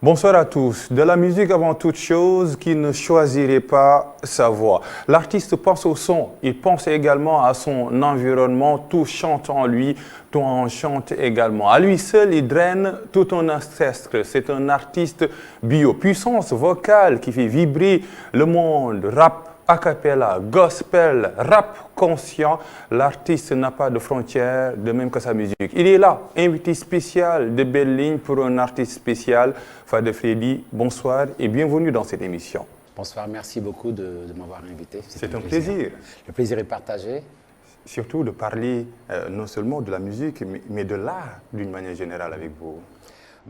Bonsoir à tous. De la musique avant toute chose qui ne choisirait pas sa voix. L'artiste pense au son, il pense également à son environnement, tout chante en lui, tout en chante également. À lui seul, il draine tout un ancestre. C'est un artiste bio. Puissance vocale qui fait vibrer le monde, rap a cappella, gospel, rap conscient, l'artiste n'a pas de frontières, de même que sa musique. Il est là, invité spécial de Belle Ligne pour un artiste spécial. Fadé Freddy, bonsoir et bienvenue dans cette émission. Bonsoir, merci beaucoup de m'avoir invité. C'est un plaisir. Le plaisir est partagé. Surtout de parler non seulement de la musique, mais de l'art d'une manière générale avec vous.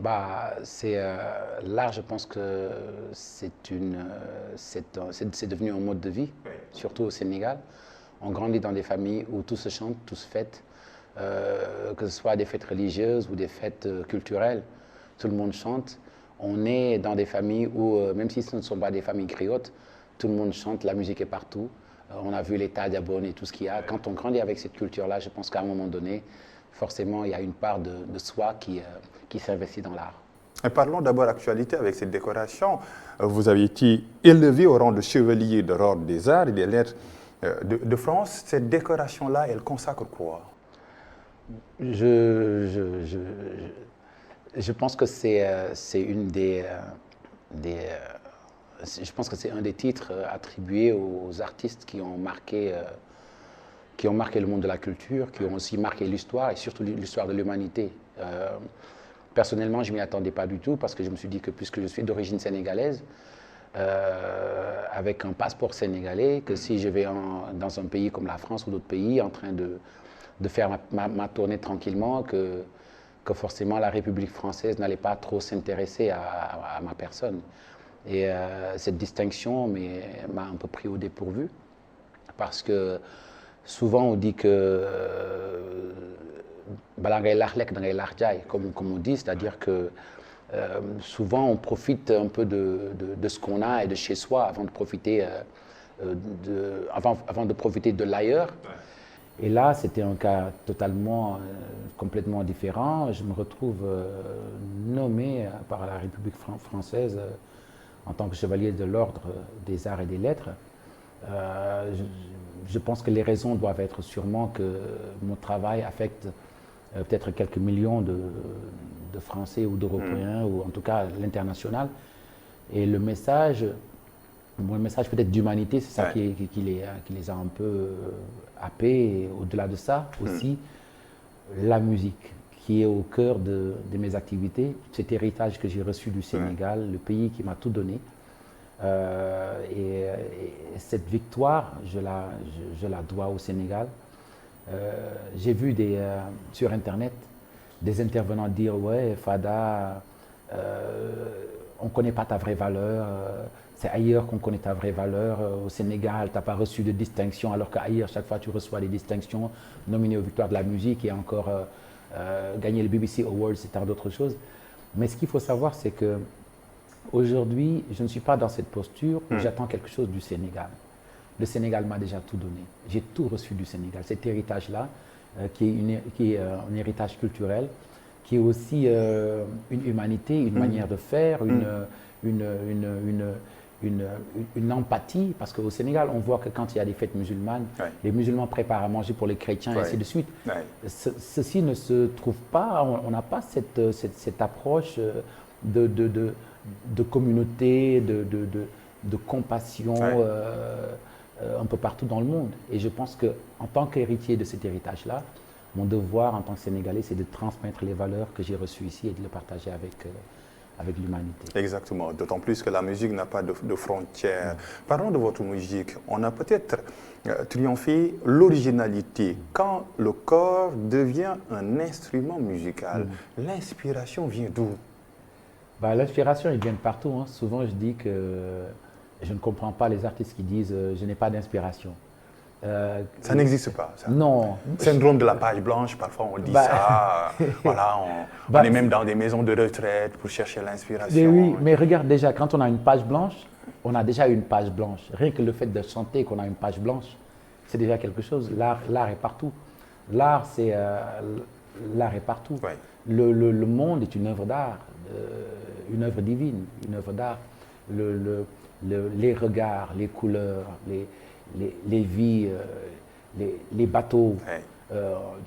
L'art, je pense que c'est devenu un mode de vie, surtout au Sénégal. On grandit dans des familles où tout se chante, tout se fête, que ce soit des fêtes religieuses ou des fêtes culturelles, tout le monde chante. On est dans des familles où, même si ce ne sont pas des familles griottes, tout le monde chante, la musique est partout. On a vu l'état d'abonné et tout ce qu'il y a. Quand on grandit avec cette culture-là, je pense qu'à un moment donné, forcément, il y a une part de soi qui s'investit dans l'art. Parlons d'abord actualité avec cette décoration. Vous avez été élevé au rang de chevalier de l'Ordre des Arts et des Lettres de France. Cette décoration-là, elle consacre quoi? Je pense que c'est je pense que c'est un des titres attribués aux artistes qui ont marqué le monde de la culture, qui ont aussi marqué l'histoire et surtout l'histoire de l'humanité. Personnellement, je ne m'y attendais pas du tout parce que je me suis dit que puisque je suis d'origine sénégalaise, avec un passeport sénégalais, que si je vais dans un pays comme la France ou d'autres pays en train de faire ma tournée tranquillement, que forcément la République française n'allait pas trop s'intéresser à ma personne. Et cette distinction m'a un peu pris au dépourvu parce que souvent on dit que comme on dit, c'est-à-dire que souvent on profite un peu de ce qu'on a et de chez soi avant de profiter de l'ailleurs. Et là, c'était un cas complètement différent. Je me retrouve nommé par la République française en tant que chevalier de l'Ordre des Arts et des Lettres. Je pense que les raisons doivent être sûrement que mon travail affecte peut-être quelques millions de Français ou d'Européens, ou en tout cas l'international. Et le message peut-être d'humanité, c'est ça qui les a un peu happés. Et au-delà de ça, aussi, la musique, qui est au cœur de mes activités, cet héritage que j'ai reçu du Sénégal, le pays qui m'a tout donné. Et cette victoire, je la dois au Sénégal. J'ai vu sur Internet des intervenants dire « Ouais, Fada, on ne connaît pas ta vraie valeur, c'est ailleurs qu'on connaît ta vraie valeur. Au Sénégal, tu n'as pas reçu de distinction, alors qu'ailleurs, chaque fois, tu reçois des distinctions, nominé aux victoires de la musique et encore gagné le BBC Awards et tant d'autres choses. » Mais ce qu'il faut savoir, c'est que aujourd'hui, je ne suis pas dans cette posture où j'attends quelque chose du Sénégal. Le Sénégal m'a déjà tout donné. J'ai tout reçu du Sénégal. Cet héritage-là, qui est un héritage culturel, qui est aussi une humanité, une manière de faire, une empathie. Parce qu'au Sénégal, on voit que quand il y a des fêtes musulmanes, les musulmans préparent à manger pour les chrétiens et ainsi de suite. Ceci ne se trouve pas, on n'a pas cette approche de communauté, de compassion un peu partout dans le monde. Et je pense qu'en tant qu'héritier de cet héritage-là, mon devoir en tant que Sénégalais, c'est de transmettre les valeurs que j'ai reçues ici et de les partager avec l'humanité. Exactement, d'autant plus que la musique n'a pas de frontières. Parlons de votre musique. On a peut-être triomphé l'originalité. Quand le corps devient un instrument musical, l'inspiration vient d'où? L'inspiration, elle vient de partout. Hein. Souvent, je dis que je ne comprends pas les artistes qui disent je n'ai pas d'inspiration. Ça n'existe pas, ça. Non. Syndrome de la page blanche, parfois on dit ça. Voilà, on est même dans des maisons de retraite pour chercher l'inspiration. Oui, mais regarde déjà, quand on a une page blanche, on a déjà une page blanche. Rien que le fait de chanter qu'on a une page blanche, c'est déjà quelque chose. L'art est partout. L'art, c'est l'art est partout. Ouais. Le monde est une œuvre d'art, une œuvre divine, une œuvre d'art. Les regards, les couleurs, les vies, les bateaux, Ouais.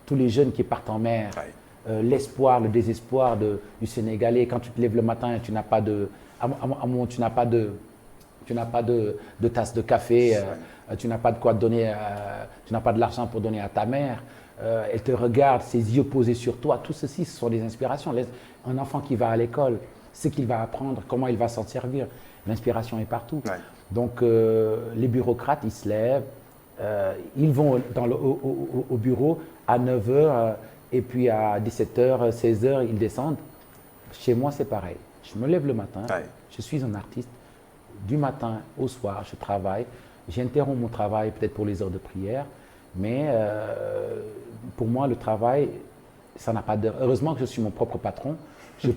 tous les jeunes qui partent en mer, Ouais. l'espoir, le désespoir du Sénégalais. Quand tu te lèves le matin, tu n'as pas de, à un moment, tu n'as pas de tasse de café, tu n'as pas de quoi donner, tu n'as pas de l'argent pour donner à ta mère. Elle te regarde, ses yeux posés sur toi. Tout ceci, ce sont des inspirations. Un enfant qui va à l'école, ce qu'il va apprendre, comment il va s'en servir. L'inspiration est partout. Ouais. Donc, les bureaucrates, ils se lèvent, ils vont au bureau à 9 h et puis à 17 h, 16 h, ils descendent. Chez moi, c'est pareil. Je me lève le matin, Ouais. je suis un artiste. Du matin au soir, je travaille. J'interromps mon travail peut-être pour les heures de prière, mais pour moi, le travail, ça n'a pas d'heure. Heureusement que je suis mon propre patron. Je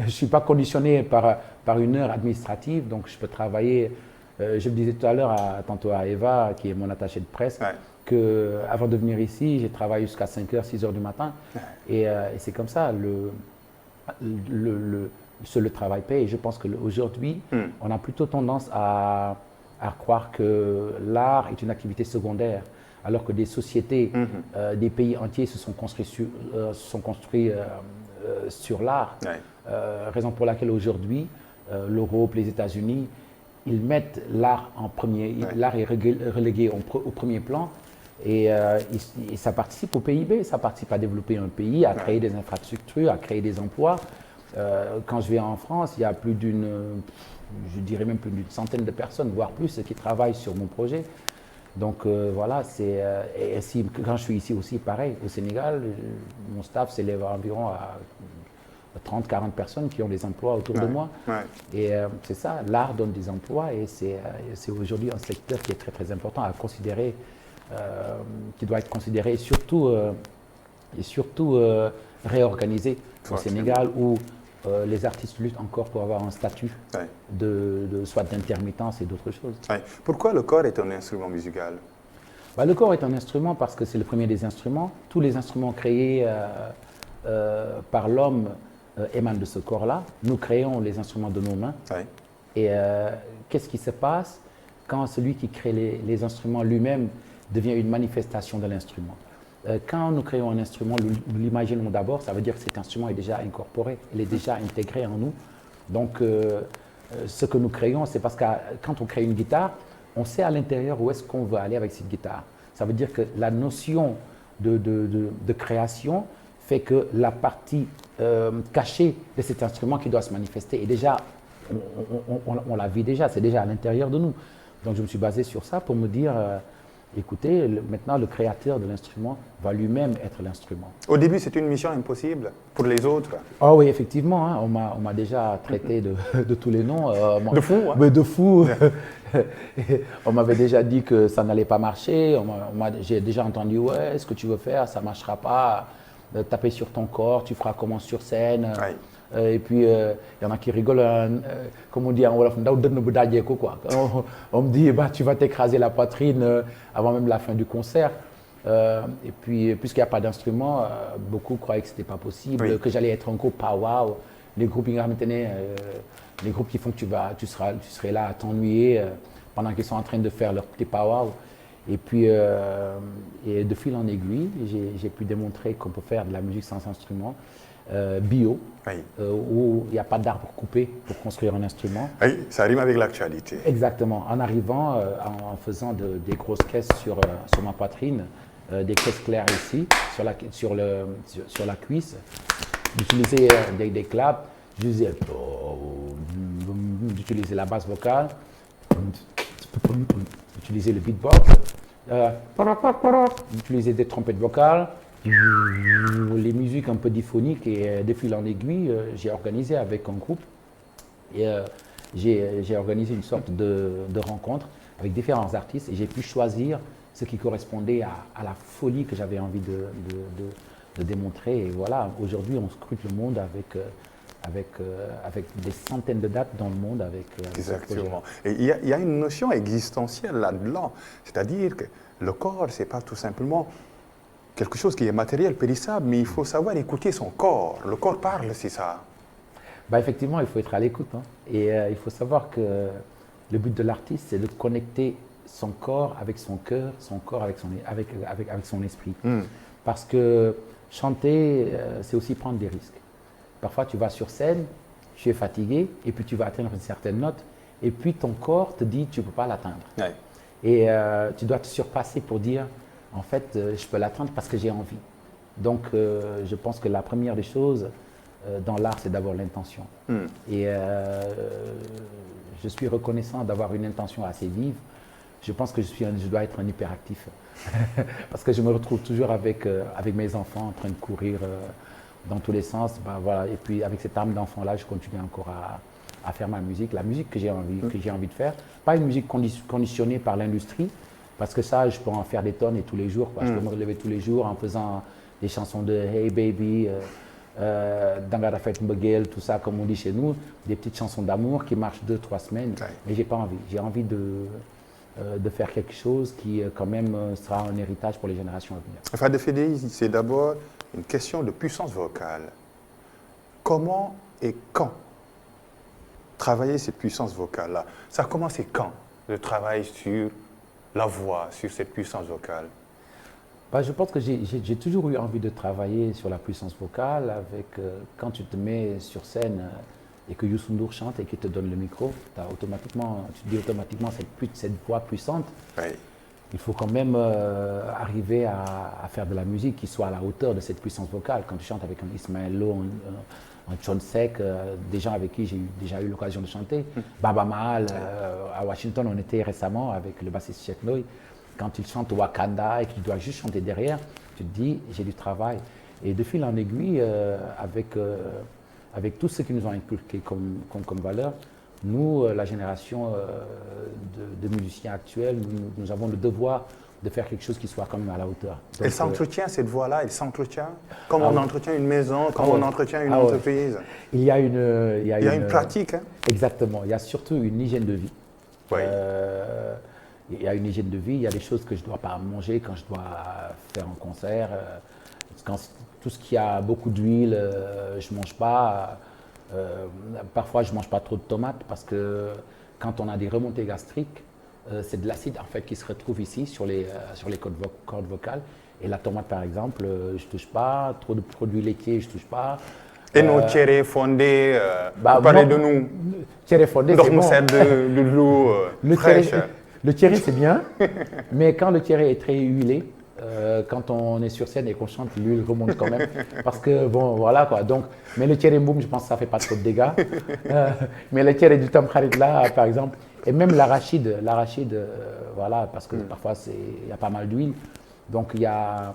suis pas conditionné par une heure administrative, donc je peux travailler. Je le disais tout à l'heure, tantôt à Eva, qui est mon attachée de presse, Ouais. qu'avant de venir ici, j'ai travaillé jusqu'à 5 h, 6 h du matin. Et c'est comme ça. Le travail paye. Et je pense qu'aujourd'hui, on a plutôt tendance à croire que l'art est une activité secondaire, alors que des sociétés, des pays entiers se sont construits sur l'art. Ouais. Raison pour laquelle aujourd'hui, l'Europe, les États-Unis, ils mettent l'art en premier. Ouais. L'art est relégué au premier plan. Et ça participe au PIB, ça participe à développer un pays, à créer des infrastructures, à créer des emplois. Quand je vais en France, il y a je dirais même plus d'une centaine de personnes, voire plus, qui travaillent sur mon projet. Donc voilà, et si, quand je suis ici aussi, pareil, au Sénégal, mon staff s'élève environ à 30-40 personnes qui ont des emplois autour de moi. Ouais. Et c'est ça, l'art donne des emplois et c'est aujourd'hui un secteur qui est très très important à considérer, qui doit être considéré et surtout réorganisé au Sénégal où les artistes luttent encore pour avoir un statut soit d'intermittence et d'autres choses. Ouais. Pourquoi le corps est un instrument musical? Le corps est un instrument parce que c'est le premier des instruments. Tous les instruments créés par l'homme émanent de ce corps-là. Nous créons les instruments de nos mains. Ouais. Et qu'est-ce qui se passe quand celui qui crée les instruments lui-même devient une manifestation de l'instrument? Quand nous créons un instrument, nous l'imaginons d'abord, ça veut dire que cet instrument est déjà incorporé, il est déjà intégré en nous. Donc, ce que nous créons, c'est parce que quand on crée une guitare, on sait à l'intérieur où est-ce qu'on veut aller avec cette guitare. Ça veut dire que la notion de création fait que la partie cachée de cet instrument qui doit se manifester est déjà, on la vit déjà, c'est déjà à l'intérieur de nous. Donc, je me suis basé sur ça pour me dire... écoutez, maintenant le créateur de l'instrument va lui-même être l'instrument. Au début, c'est une mission impossible pour les autres. Ah oui, effectivement, hein, on m'a déjà traité de tous les noms. De fou, hein? Mais de fou. On m'avait déjà dit que ça n'allait pas marcher. J'ai déjà entendu, ouais, ce que tu veux faire, ça ne marchera pas. Taper sur ton corps, tu feras comment sur scène. Ouais. Et puis, il y en a qui rigolent, comme on dit en Wolof, quoi. On me dit, bah, tu vas t'écraser la poitrine avant même la fin du concert. Et puis, puisqu'il n'y a pas d'instrument, beaucoup croyaient que ce n'était pas possible, que j'allais être un groupe pow-wow. Les groupes, les groupes qui font que tu serais là à t'ennuyer pendant qu'ils sont en train de faire leur petit pow-wow. Et puis, et de fil en aiguille, j'ai pu démontrer qu'on peut faire de la musique sans instrument. Bio, où il n'y a pas d'arbre coupé pour construire un instrument. Oui, ça rime avec l'actualité. Exactement. En arrivant, en faisant des grosses caisses sur ma poitrine, des caisses claires ici, sur la cuisse, d'utiliser des claps, d'utiliser la basse vocale, d'utiliser le beatbox, d'utiliser des trompettes vocales, les musiques un peu diphoniques et de fil en aiguille, j'ai organisé avec un groupe et j'ai organisé une sorte de rencontre avec différents artistes et j'ai pu choisir ce qui correspondait à la folie que j'avais envie de démontrer. Et voilà, aujourd'hui on scrute le monde avec des centaines de dates dans le monde avec Exactement. Et il y a une notion existentielle là-dedans, c'est-à-dire que le corps, c'est pas tout simplement quelque chose qui est matériel, périssable, mais il faut savoir écouter son corps. Le corps parle, c'est ça. Bah, effectivement, il faut être à l'écoute. Hein. Et il faut savoir que le but de l'artiste, c'est de connecter son corps avec son cœur, son corps avec son esprit. Parce que chanter, c'est aussi prendre des risques. Parfois, tu vas sur scène, tu es fatigué, et puis tu vas atteindre une certaine note, et puis ton corps te dit tu ne peux pas l'atteindre. Ouais. Et tu dois te surpasser pour dire, en fait, je peux l'atteindre parce que j'ai envie. Donc, je pense que la première des choses dans l'art, c'est d'avoir l'intention. Et je suis reconnaissant d'avoir une intention assez vive. Je pense que je dois être un hyperactif. Parce que je me retrouve toujours avec mes enfants en train de courir dans tous les sens. Ben, voilà. Et puis, avec cette âme d'enfant-là, je continue encore à faire ma musique, la musique que j'ai envie de faire. Pas une musique conditionnée par l'industrie, parce que ça, je peux en faire des tonnes et tous les jours. Quoi. Je peux me relever tous les jours en faisant des chansons de Hey Baby, Dangara Fait Mbegel, tout ça, comme on dit chez nous, des petites chansons d'amour qui marchent 2-3 semaines. Ouais. Mais j'ai pas envie. J'ai envie de faire quelque chose qui, quand même, sera un héritage pour les générations à venir. Fada Fede, c'est d'abord une question de puissance vocale. Comment et quand travailler cette puissance vocale-là? Ça a commencé quand, le travail sur la voix, sur cette puissance vocale? Bah, je pense que j'ai toujours eu envie de travailler sur la puissance vocale avec, quand tu te mets sur scène et que Youssou N'Dour chante et qu'il te donne le micro, tu te dis automatiquement cette voix puissante. Oui. Il faut quand même arriver à faire de la musique qui soit à la hauteur de cette puissance vocale. Quand tu chantes avec un Ismaël Lo, un John Sek, des gens avec qui j'ai déjà eu l'occasion de chanter. Baba Maal, à Washington, on était récemment avec le bassiste Cheikh Noy. Quand il chante Wakanda et qu'il doit juste chanter derrière, tu te dis, j'ai du travail. Et de fil en aiguille, avec tout ce qui nous ont inculqué comme valeur, nous, la génération de musiciens actuels, nous avons le devoir de faire quelque chose qui soit quand même à la hauteur. Donc, elle s'entretient, cette voix-là, elle s'entretient comme on entretient une maison, comme on entretient une entreprise. Il y a une pratique. Hein? Exactement. Il y a surtout une hygiène de vie. Oui. Il y a une hygiène de vie, il y a des choses que je ne dois pas manger quand je dois faire un concert. Tout ce qui a beaucoup d'huile, je ne mange pas. Parfois, je ne mange pas trop de tomates parce que quand on a des remontées gastriques, c'est de l'acide en fait qui se retrouve ici sur les cordes vocales. Et la tomate, par exemple, je ne touche pas. Trop de produits laitiers, je ne touche pas. Et nos tchérés fondés, vous parlez de nous. Tchéré fondé, c'est bon. de l'eau fraîche. Le tchéré, c'est bien, mais quand le tchéré est très huilé, quand on est sur scène et qu'on chante, l'huile remonte quand même. Parce que, bon, voilà quoi. Donc, mais le tchéré boum, je pense que ça ne fait pas trop de dégâts. Mais le tchéré du tamkharit là, par exemple, et même l'arachide, voilà, parce que parfois, il y a pas mal d'huile. Donc, il y a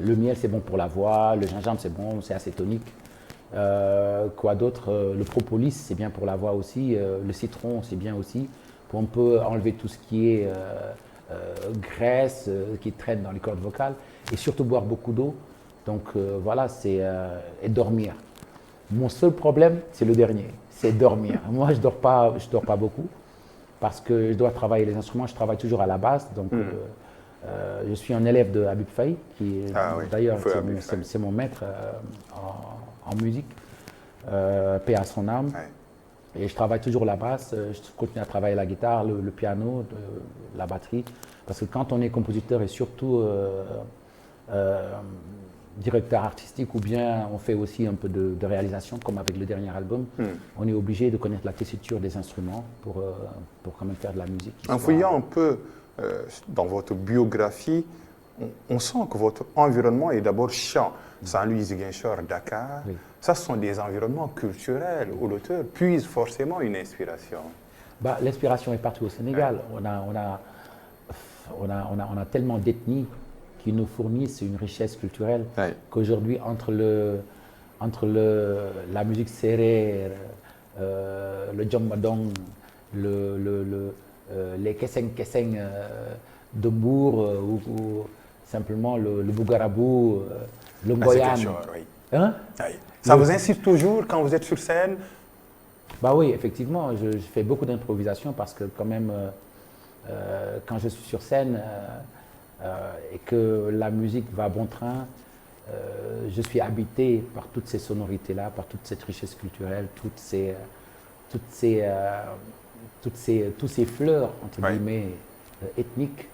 le miel, c'est bon pour la voix, le gingembre, c'est bon, c'est assez tonique. Quoi d'autre? Le propolis, c'est bien pour la voix aussi. Le citron, c'est bien aussi. On peut enlever tout ce qui est graisse qui traîne dans les cordes vocales et surtout boire beaucoup d'eau. Donc voilà, et dormir. Mon seul problème, c'est le dernier, c'est dormir. Moi, je dors pas beaucoup parce que je dois travailler les instruments. Je travaille toujours à la basse, donc je suis un élève de Habib Faye, qui d'ailleurs c'est mon maître en musique, paix à son âme. Ouais. Et je travaille toujours la basse, je continue à travailler la guitare, le piano, la batterie. Parce que quand on est compositeur et surtout directeur artistique ou bien on fait aussi un peu de réalisation, comme avec le dernier album, on est obligé de connaître la tessiture des instruments pour quand même faire de la musique. En fouillant un peu dans votre biographie, on sent que votre environnement est d'abord chant. Saint-Louis, Ziguinchor, Dakar, oui. Ça ce sont des environnements culturels où l'auteur puise forcément une inspiration. Bah, l'inspiration est partout au Sénégal. Ouais. On a tellement d'ethnies qui nous fournissent une richesse culturelle qu'aujourd'hui, entre la musique sérère, le djambadong, les keseng de Mbour ou simplement le bougarabou, le ngoyan. Oui. Hein? Oui. Ça vous incite toujours quand vous êtes sur scène? Bah oui, effectivement, je fais beaucoup d'improvisation parce que quand même, quand je suis sur scène, et que la musique va bon train. Je suis habité par toutes ces sonorités-là, par toute cette richesse culturelle, tous ces fleurs, entre guillemets, ethniques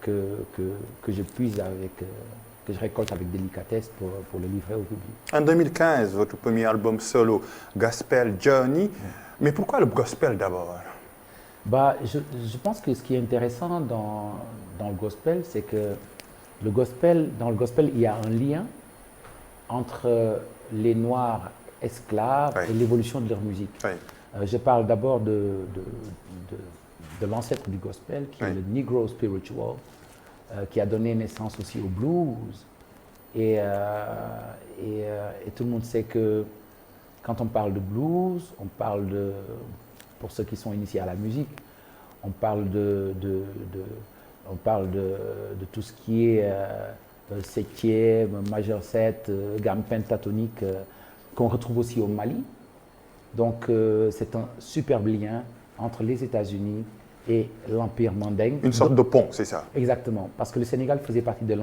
que je puise que je récolte avec délicatesse pour le livrer au public. En 2015, votre premier album solo, Gospel Journey. Mais pourquoi le gospel d'abord? Bah, je pense que ce qui est intéressant dans le gospel, c'est que dans le gospel, il y a un lien entre les Noirs esclaves et l'évolution de leur musique. Je parle d'abord de l'ancêtre du gospel, qui est le Negro Spiritual, qui a donné naissance aussi au blues. Et tout le monde sait que quand on parle de blues, on parle pour ceux qui sont initiés à la musique, on parle de tout ce qui est septième, majeur 7, gamme pentatonique, qu'on retrouve aussi au Mali. Donc c'est un superbe lien entre les États-Unis et l'Empire mandingue. Une sorte de pont, c'est ça? Exactement, parce que le Sénégal faisait partie de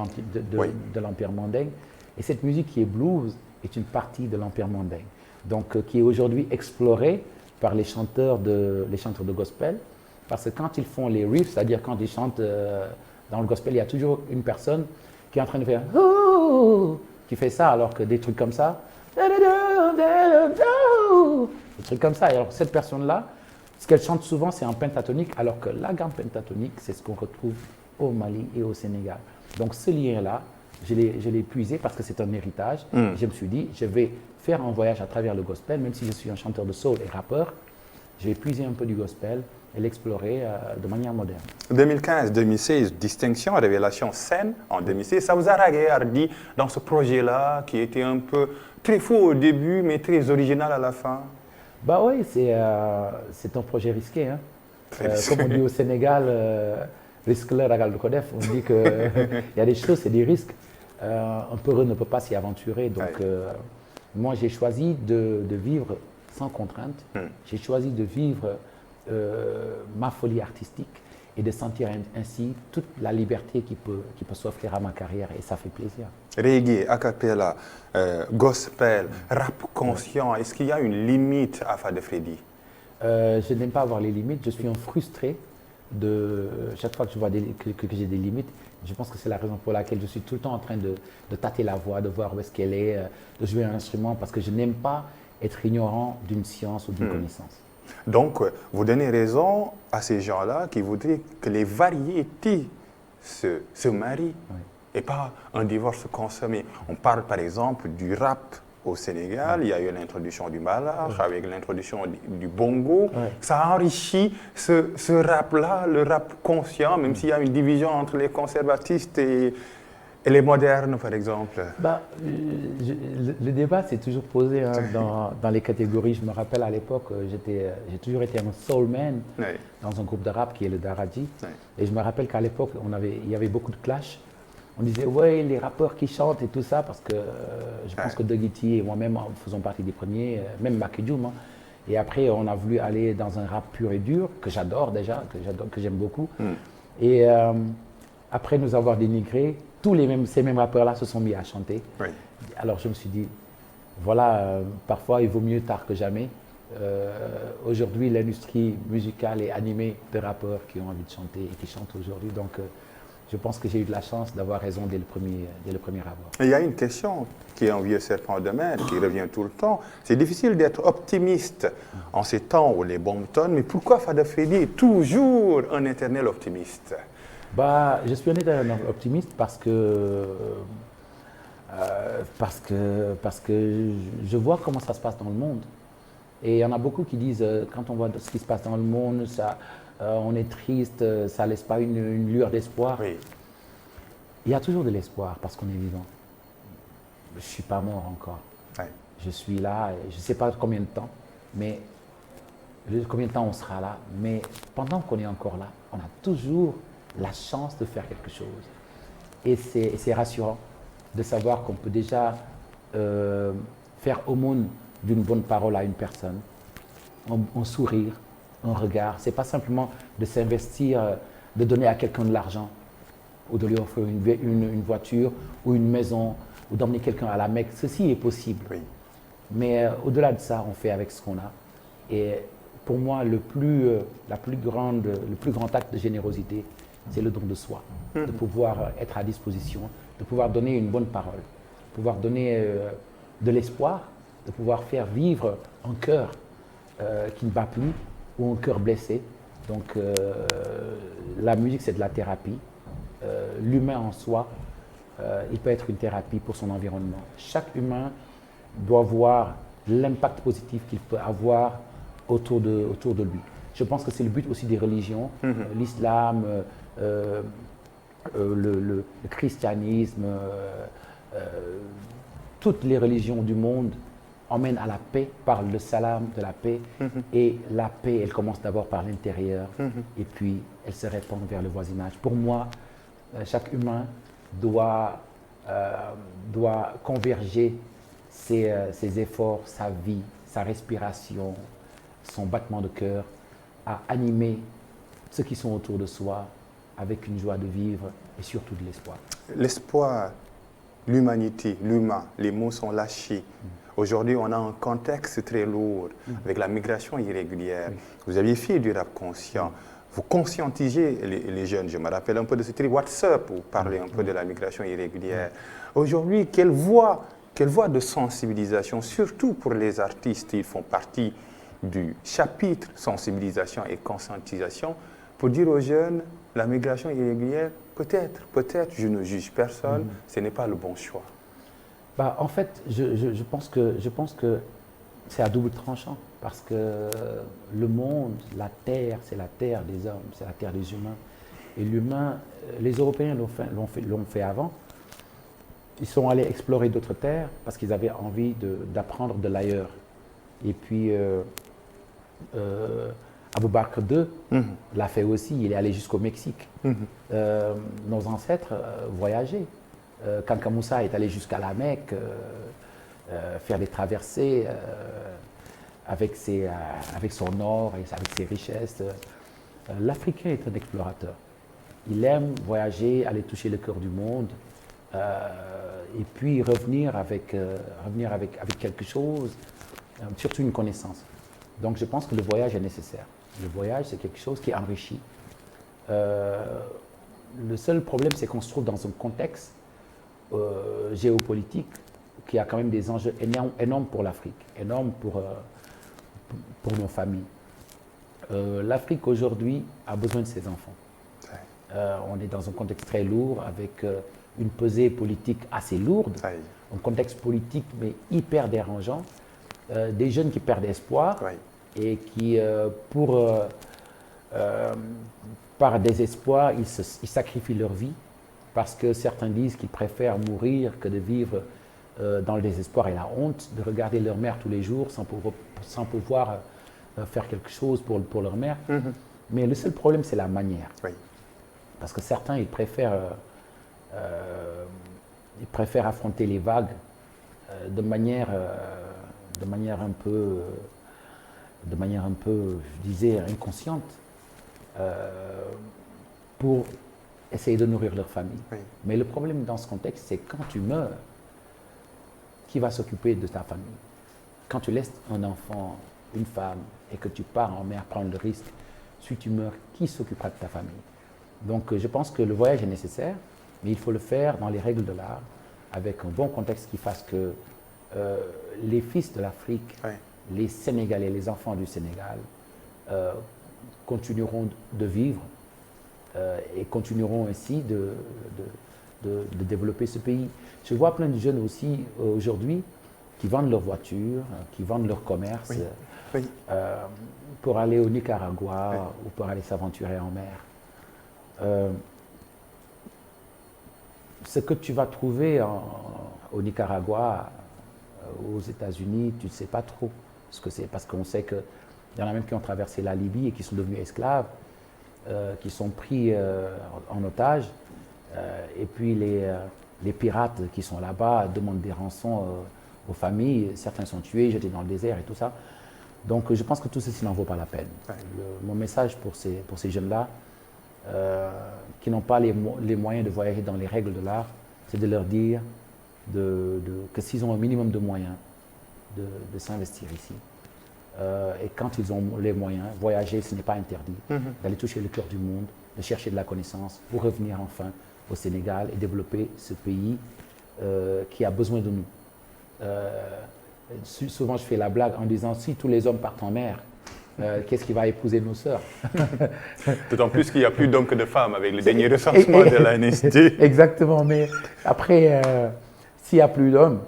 l'Empire mandingue. Et cette musique qui est blues est une partie de l'Empire mandingue. Donc qui est aujourd'hui explorée par les chanteurs de gospel. Parce que quand ils font les riffs, c'est-à-dire quand ils chantent dans le gospel, il y a toujours une personne qui est en train de faire « Ouh » qui fait ça, alors que des trucs comme ça, des trucs comme ça. Et alors cette personne-là, ce qu'elle chante souvent, c'est en pentatonique, alors que la gamme pentatonique, c'est ce qu'on retrouve au Mali et au Sénégal. Donc ce lien-là, je l'ai puisé parce que c'est un héritage. Je me suis dit, je vais faire un voyage à travers le gospel, même si je suis un chanteur de soul et rappeur, je vais puiser un peu du gospel et l'explorer de manière moderne. 2015-2016, distinction, révélation scène en 2016. Ça vous a regardé dans ce projet-là qui était un peu très faux au début, mais très original à la fin? Bah oui, c'est un projet risqué. Hein. Comme on dit au Sénégal, risque-le, ragal de Kodef. On dit qu'il y a des choses, c'est des risques. Un peureux ne peut pas s'y aventurer. Donc, moi, j'ai choisi de vivre sans contrainte. J'ai choisi de vivre ma folie artistique et de sentir ainsi toute la liberté qui peut s'offrir à ma carrière, et ça fait plaisir. Reggae, a cappella, gospel, rap conscient, est-ce qu'il y a une limite à Fada Freddy? Je n'aime pas avoir les limites, je suis un frustré chaque fois que je vois que j'ai des limites. Je pense que c'est la raison pour laquelle je suis tout le temps en train de tâter la voix, de voir où est-ce qu'elle est, de jouer un instrument, parce que je n'aime pas être ignorant d'une science ou d'une connaissance. Donc, vous donnez raison à ces gens-là qui voudraient que les variétés se marient et pas un divorce consommé. On parle par exemple du rap au Sénégal, il y a eu l'introduction du malach avec l'introduction du bongo. Ça a enrichi ce rap-là, le rap conscient, même s'il y a une division entre les conservatistes et les modernes, par exemple. Bah, le débat s'est toujours posé dans les catégories. Je me rappelle à l'époque, j'ai toujours été un soul man dans un groupe de rap qui est le Daraji. Et je me rappelle qu'à l'époque, il y avait beaucoup de clash. On disait, ouais, les rappeurs qui chantent et tout ça, parce que je pense que Doggy et moi-même faisons partie des premiers, même Makedjoum. Hein. Et après, on a voulu aller dans un rap pur et dur, que j'adore déjà, que j'aime beaucoup. Et après nous avoir dénigrés, ces mêmes rappeurs-là se sont mis à chanter. Alors je me suis dit, voilà, parfois il vaut mieux tard que jamais. Aujourd'hui, l'industrie musicale est animée de rappeurs qui ont envie de chanter et qui chantent aujourd'hui. Donc je pense que j'ai eu de la chance d'avoir raison dès le premier abord. Il y a une question qui est un vieux serpent de mer, qui revient tout le temps. C'est difficile d'être optimiste en ces temps où les bombes tonnent, mais pourquoi Fada Freddy est toujours un éternel optimiste? Bah, je suis un éternel optimiste parce que je vois comment ça se passe dans le monde. Et il y en a beaucoup qui disent, quand on voit ce qui se passe dans le monde, on est triste, ça ne laisse pas une lueur d'espoir. Il y a toujours de l'espoir parce qu'on est vivant. Je ne suis pas mort encore. Je suis là, je ne sais pas combien de temps, mais combien de temps on sera là. Mais pendant qu'on est encore là, on a toujours la chance de faire quelque chose. Et c'est rassurant de savoir qu'on peut déjà faire aumône d'une bonne parole à une personne, un sourire, un regard. Ce n'est pas simplement de s'investir, de donner à quelqu'un de l'argent. ou de lui offrir une voiture ou une maison, ou d'emmener quelqu'un à la Mecque. Ceci est possible. Oui. Mais au-delà de ça, on fait avec ce qu'on a. Et pour moi, le plus grand acte de générosité, c'est le don de soi, de pouvoir être à disposition, de pouvoir donner une bonne parole, de pouvoir donner de l'espoir, de pouvoir faire vivre un cœur qui ne bat plus ou un cœur blessé. Donc la musique, c'est de la thérapie. L'humain en soi, il peut être une thérapie pour son environnement. Chaque humain doit voir l'impact positif qu'il peut avoir autour de lui. Je pense que c'est le but aussi des religions, l'islam, le christianisme, toutes les religions du monde emmènent à la paix, parlent de salam, de la paix. Et la paix, elle commence d'abord par l'intérieur et puis elle se répand vers le voisinage. Pour moi, chaque humain doit converger ses efforts, sa vie, sa respiration, son battement de cœur à animer ceux qui sont autour de soi avec une joie de vivre et surtout de l'espoir. L'espoir, l'humanité, l'humain, les mots sont lâchés. Aujourd'hui, on a un contexte très lourd avec la migration irrégulière. Vous aviez fait du rap conscient. Vous conscientisez les jeunes. Je me rappelle un peu de ce truc WhatsApp où parler un peu de la migration irrégulière. Aujourd'hui, quelle voie de sensibilisation, surtout pour les artistes, ils font partie du chapitre sensibilisation et conscientisation, pour dire aux jeunes, la migration irrégulière, peut-être, je ne juge personne, ce n'est pas le bon choix. Bah, en fait, je pense que c'est à double tranchant, parce que le monde, la terre, c'est la terre des hommes, c'est la terre des humains. Et l'humain, les Européens l'ont fait avant. Ils sont allés explorer d'autres terres parce qu'ils avaient envie d'apprendre de l'ailleurs. Et puis, Abou Bakr II l'a fait aussi, il est allé jusqu'au Mexique. Nos ancêtres voyageaient. Kanka Moussa est allé jusqu'à la Mecque, faire des traversées avec son or et avec ses richesses. L'Africain est un explorateur. Il aime voyager, aller toucher le cœur du monde et puis revenir avec quelque chose, surtout une connaissance. Donc je pense que le voyage est nécessaire. Le voyage, c'est quelque chose qui enrichit. Le seul problème, c'est qu'on se trouve dans un contexte géopolitique qui a quand même des enjeux énormes pour l'Afrique, énormes pour nos familles. L'Afrique aujourd'hui a besoin de ses enfants. On est dans un contexte très lourd avec une pesée politique assez lourde, un contexte politique mais hyper dérangeant, des jeunes qui perdent espoir et qui, par désespoir, ils sacrifient leur vie parce que certains disent qu'ils préfèrent mourir que de vivre dans le désespoir et la honte, de regarder leur mère tous les jours sans pouvoir faire quelque chose pour leur mère. Mais le seul problème, c'est la manière. Parce que certains, ils préfèrent affronter les vagues de manière un peu, je disais, inconsciente, pour essayer de nourrir leur famille. Mais le problème dans ce contexte, c'est quand tu meurs, qui va s'occuper de ta famille? Quand tu laisses un enfant, une femme, et que tu pars en mer prendre le risque, si tu meurs, qui s'occupera de ta famille? Donc je pense que le voyage est nécessaire, mais il faut le faire dans les règles de l'art, avec un bon contexte qui fasse que les fils de l'Afrique, les Sénégalais, les enfants du Sénégal, continueront de vivre et continueront ainsi de développer ce pays. Je vois plein de jeunes aussi aujourd'hui qui vendent leur voiture, qui vendent leur commerce pour aller au Nicaragua ou pour aller s'aventurer en mer. Ce que tu vas trouver au Nicaragua, aux États-Unis, tu ne sais pas trop ce que c'est, parce qu'on sait qu'il y en a même qui ont traversé la Libye et qui sont devenus esclaves, qui sont pris en otage, et puis les pirates qui sont là-bas demandent des rançons aux familles, certains sont tués, jetés dans le désert et tout ça. Donc je pense que tout ceci n'en vaut pas la peine. Mon message pour ces jeunes-là, qui n'ont pas les moyens de voyager dans les règles de l'art, c'est de leur dire que s'ils ont un minimum de moyens de s'investir ici, et quand ils ont les moyens, voyager, ce n'est pas interdit, d'aller toucher le cœur du monde, de chercher de la connaissance pour revenir enfin au Sénégal et développer ce pays qui a besoin de nous. Souvent, je fais la blague en disant, si tous les hommes partent en mer, qu'est-ce qui va épouser nos sœurs? D'autant plus qu'il n'y a plus d'hommes que de femmes avec le dernier recensement de la NSD. Exactement, mais après, s'il n'y a plus d'hommes,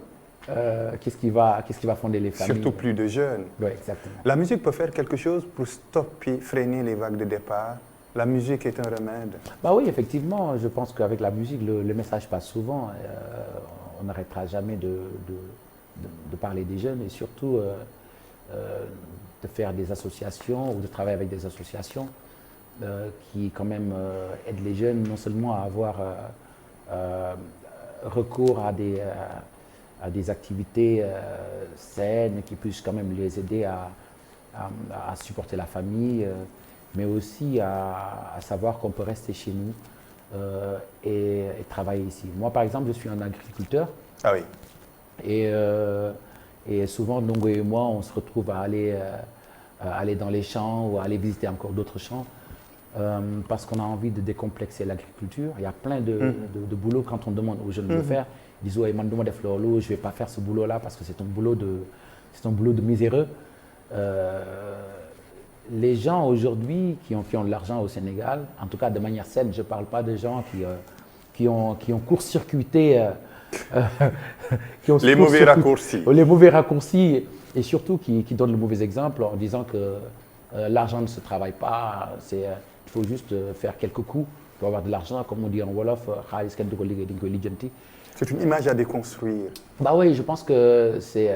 qu'est-ce qui va fonder les familles? Surtout plus de jeunes. Oui, exactement. La musique peut faire quelque chose pour stopper, freiner les vagues de départ. La musique est un remède. Bah oui, effectivement, je pense qu'avec la musique, le message passe souvent. On n'arrêtera jamais de parler des jeunes et surtout de faire des associations ou de travailler avec des associations qui quand même aident les jeunes non seulement à avoir recours à des activités saines qui puissent quand même les aider à supporter la famille, mais aussi à savoir qu'on peut rester chez nous et travailler ici. Moi, par exemple, je suis un agriculteur. Ah oui. Et souvent, Ndongo et moi, on se retrouve à aller dans les champs ou à aller visiter encore d'autres champs parce qu'on a envie de décomplexer l'agriculture. Il y a plein de boulot quand on demande aux jeunes de le faire. Ils disent, ouais, je ne vais pas faire ce boulot-là parce que c'est un boulot de miséreux. Les gens aujourd'hui qui ont de l'argent au Sénégal, en tout cas de manière saine, je ne parle pas de gens qui ont court-circuité les mauvais raccourcis. Les mauvais raccourcis et surtout qui donnent le mauvais exemple en disant que l'argent ne se travaille pas, il faut juste faire quelques coups pour avoir de l'argent, comme on dit en Wolof, c'est une image à déconstruire. Bah oui, je pense que c'est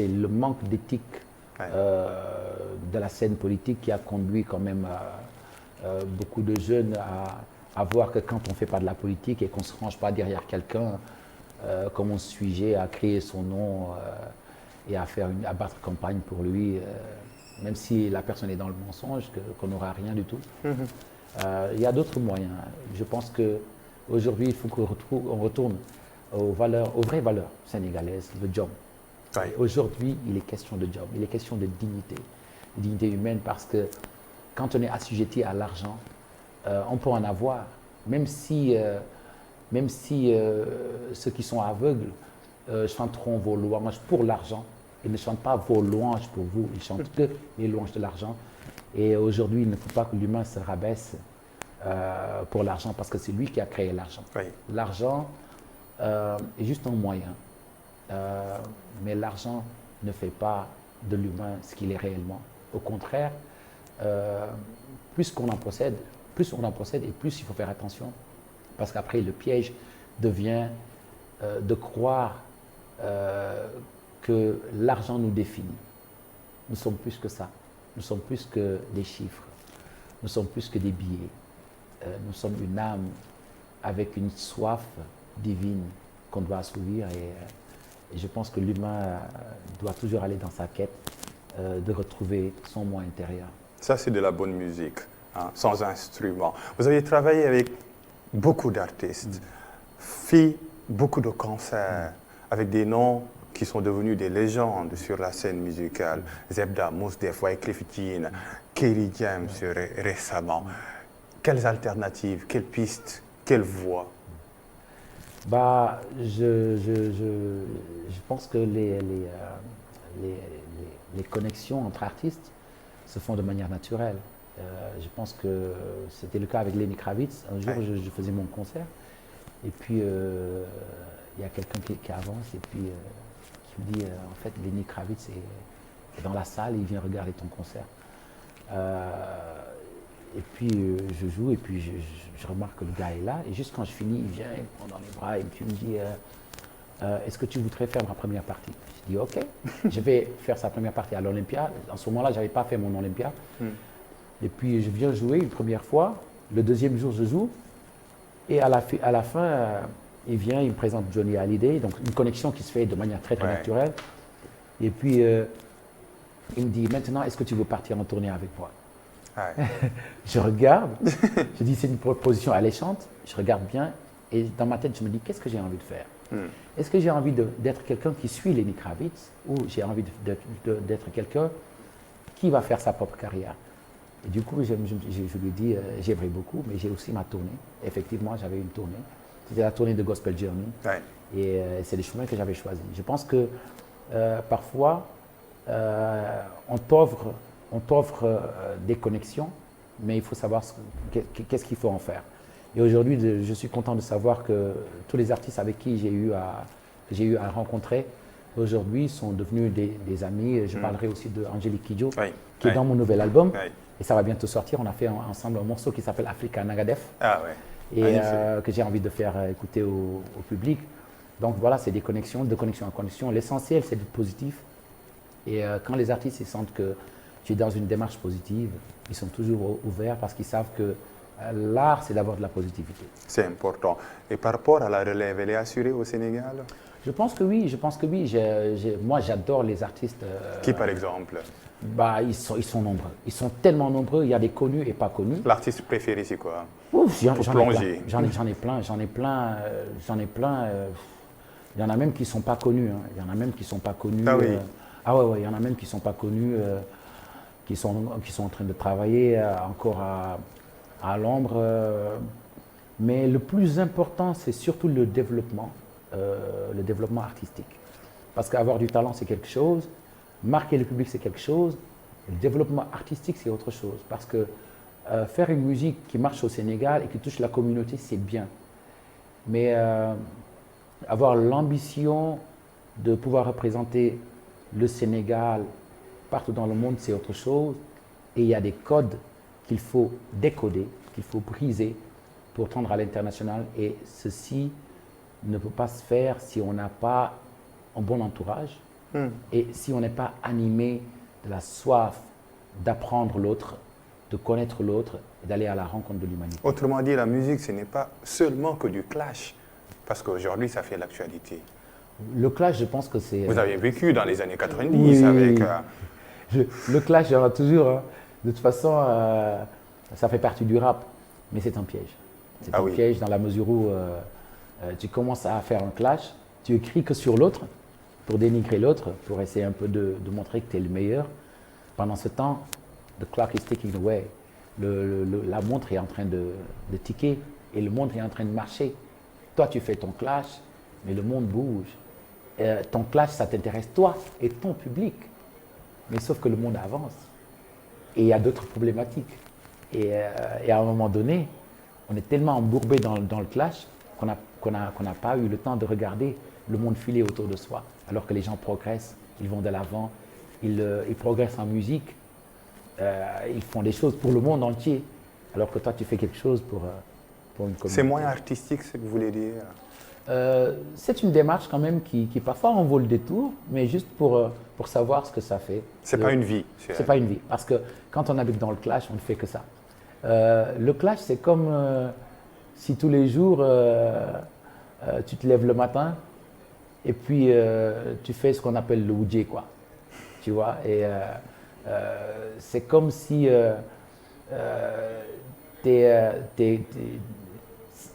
le manque d'éthique de la scène politique qui a conduit quand même beaucoup de jeunes à voir que quand on ne fait pas de la politique et qu'on ne se range pas derrière quelqu'un, comme on se sujet à créer son nom et à battre campagne pour lui, même si la personne est dans le mensonge, qu'on n'aura rien du tout. Il y a d'autres moyens. Je pense qu'aujourd'hui, il faut qu'on retourne aux vraies valeurs sénégalaises, le job. Oui. Aujourd'hui, il est question de job, il est question de dignité humaine, parce que quand on est assujetti à l'argent, on peut en avoir, même si ceux qui sont aveugles chanteront vos louanges pour l'argent. Ils ne chantent pas vos louanges pour vous, ils chantent que les louanges de l'argent. Et aujourd'hui, il ne faut pas que l'humain se rabaisse pour l'argent, parce que c'est lui qui a créé l'argent. Oui. L'argent est juste un moyen, mais l'argent ne fait pas de l'humain ce qu'il est réellement. Au contraire, plus on en possède et plus il faut faire attention, parce qu'après le piège devient de croire que l'argent nous définit. Nous sommes plus que ça, nous sommes plus que des chiffres, nous sommes plus que des billets, nous sommes une âme avec une soif divine qu'on doit assouvir, et je pense que l'humain doit toujours aller dans sa quête de retrouver son moi intérieur. Ça, c'est de la bonne musique, hein, sans instrument. Vous avez travaillé avec beaucoup d'artistes, fait beaucoup de concerts avec des noms qui sont devenus des légendes sur la scène musicale. Zebda, Mos Def, Wyclef Jean, Kerry James récemment. Quelles alternatives, quelles pistes, quelles voix? Bah, je pense que les connexions entre artistes se font de manière naturelle. Je pense que c'était le cas avec Lenny Kravitz. Un jour, je faisais mon concert et puis il y a quelqu'un qui avance et puis qui me dit en fait, Lenny Kravitz est dans la salle et il vient regarder ton concert. Et puis je joue et puis je remarque que le gars est là, et juste quand je finis, il vient, il me prend dans les bras et puis il me dit est-ce que tu voudrais faire ma première partie? Je dis ok, je vais faire sa première partie à l'Olympia. En ce moment-là, je n'avais pas fait mon Olympia. Et puis je viens jouer une première fois, le deuxième jour je joue, et à la fin, il vient, il me présente Johnny Hallyday, donc une connexion qui se fait de manière très naturelle. Et puis il me dit maintenant, est-ce que tu veux partir en tournée avec moi? Ouais. Je regarde, je dis c'est une proposition alléchante, je regarde bien et dans ma tête je me dis qu'est-ce que j'ai envie de faire. Est-ce que j'ai envie d'être quelqu'un qui suit Lenny Kravitz ou j'ai envie d'être quelqu'un qui va faire sa propre carrière. Et du coup, je lui ai dit, j'aimerais beaucoup, mais j'ai aussi ma tournée. Effectivement, j'avais une tournée. C'était la tournée de Gospel Journey. Ouais. Et c'est les chemins que j'avais choisis. Je pense que parfois, on t'offre des connexions, mais il faut savoir qu'est-ce qu'il faut en faire. Et aujourd'hui, je suis content de savoir que tous les artistes avec qui j'ai eu à rencontrer, aujourd'hui, sont devenus des amis. Je parlerai aussi d'Angélique Kidjo, qui est dans mon nouvel album. Et ça va bientôt sortir. On a fait ensemble un morceau qui s'appelle Africa Nagadef. Ah ouais. Et que j'ai envie de faire écouter au public. Donc voilà, c'est des connexions, de connexion en connexion. L'essentiel, c'est d'être positif. Et quand les artistes ils sentent que tu es dans une démarche positive, ils sont toujours ouverts parce qu'ils savent que l'art, c'est d'avoir de la positivité. C'est important. Et par rapport à la relève, elle est assurée au Sénégal? Je pense que oui, je pense que oui. Moi, j'adore les artistes. Qui, par exemple? Bah, ils sont nombreux. Ils sont tellement nombreux. Il y a des connus et pas connus. L'artiste préféré, c'est quoi? Ouf, j'en ai plein. Il y en a même qui ne sont pas connus. Hein. Il y en a même qui ne sont pas connus. Ah oui. Il y en a même qui ne sont pas connus, qui sont en train de travailler encore à l'ombre. Mais le plus important, c'est surtout le développement artistique. Parce qu'avoir du talent, c'est quelque chose. Marquer le public, c'est quelque chose. Le développement artistique, c'est autre chose. Parce que faire une musique qui marche au Sénégal et qui touche la communauté, c'est bien. Mais avoir l'ambition de pouvoir représenter le Sénégal partout dans le monde, c'est autre chose. Et il y a des codes qu'il faut décoder, qu'il faut briser pour tendre à l'international. Et ceci ne peut pas se faire si on n'a pas un bon entourage et si on n'est pas animé de la soif d'apprendre l'autre, de connaître l'autre et d'aller à la rencontre de l'humanité. Autrement dit, la musique, ce n'est pas seulement que du clash, parce qu'aujourd'hui, ça fait l'actualité. Le clash, je pense que c'est... Vous avez vécu dans les années 90 avec... Le clash, il y aura toujours. Hein. De toute façon, ça fait partie du rap, mais c'est un piège. C'est un piège dans la mesure où tu commences à faire un clash, tu écris que sur l'autre, pour dénigrer l'autre, pour essayer un peu de montrer que tu es le meilleur. Pendant ce temps, the clock is ticking away. La montre est en train de ticker et le monde est en train de marcher. Toi, tu fais ton clash, mais le monde bouge. Ton clash, ça t'intéresse toi et ton public. Mais sauf que le monde avance. Et il y a d'autres problématiques. Et à un moment donné, on est tellement embourbé dans le clash qu'on n'a pas eu le temps de regarder le monde filer autour de soi. Alors que les gens progressent, ils vont de l'avant, ils progressent en musique, ils font des choses pour le monde entier. Alors que toi, tu fais quelque chose pour une communauté. C'est moins artistique, ce que vous voulez dire? C'est une démarche quand même qui parfois en vaut le détour, mais juste pour savoir ce que ça fait. C'est pas une vie. C'est pas une vie, parce que quand on habite dans le clash, on ne fait que ça. Le clash, c'est comme si tous les jours, tu te lèves le matin et puis tu fais ce qu'on appelle le oudjé, quoi. Tu vois, et c'est comme si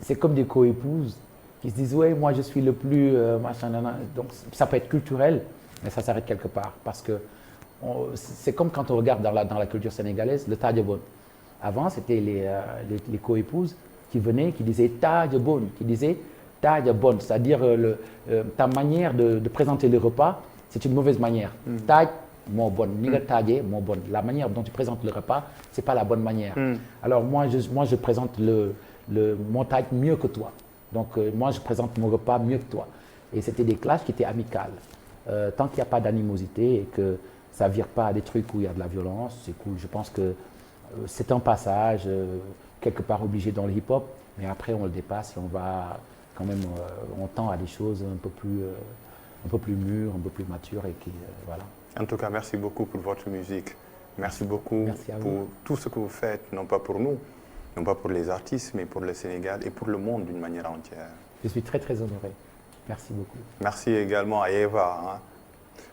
c'est comme des coépouses qui se disent ouais, moi je suis le plus machin, donc ça peut être culturel, mais ça s'arrête quelque part parce que c'est comme quand on regarde dans la culture sénégalaise le Tadjabon. Avant, c'était les coépouses qui venaient, qui disaient Tadjabon, qui disaient Tadjabon, c'est-à-dire ta manière de présenter le repas, c'est une mauvaise manière. Taj, mon bon, niga tadje, mon bon. La manière dont tu présentes le repas, c'est pas la bonne manière. Alors moi, je présente mon taj mieux que toi. Donc moi, je présente mon repas mieux que toi. Et c'était des clashs qui étaient amicales. Tant qu'il n'y a pas d'animosité et que ça ne vire pas à des trucs où il y a de la violence, c'est cool. Je pense que c'est un passage quelque part obligé dans le hip-hop, mais après on le dépasse et on va quand même, on tend à des choses un peu plus mûres, un peu plus matures et qui, voilà. En tout cas, merci beaucoup pour votre musique. Merci beaucoup pour tout ce que vous faites, non pas pour nous, non pas pour les artistes, mais pour le Sénégal et pour le monde d'une manière entière. Je suis très très honoré. Merci beaucoup. Merci également à Eva.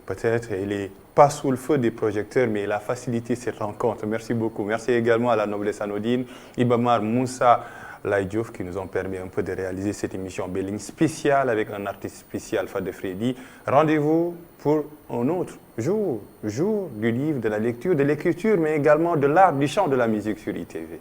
Peut-être il n'est pas sous le feu des projecteurs, mais il a facilité cette rencontre. Merci beaucoup. Merci également à la noblesse anodine, Ibamar Moussa Laïdiouf, qui nous ont permis un peu de réaliser cette émission Belling spéciale avec un artiste spécial, Fade Freddy. Rendez-vous pour un autre jour du livre, de la lecture, de l'écriture, mais également de l'art, du chant, de la musique sur ITV.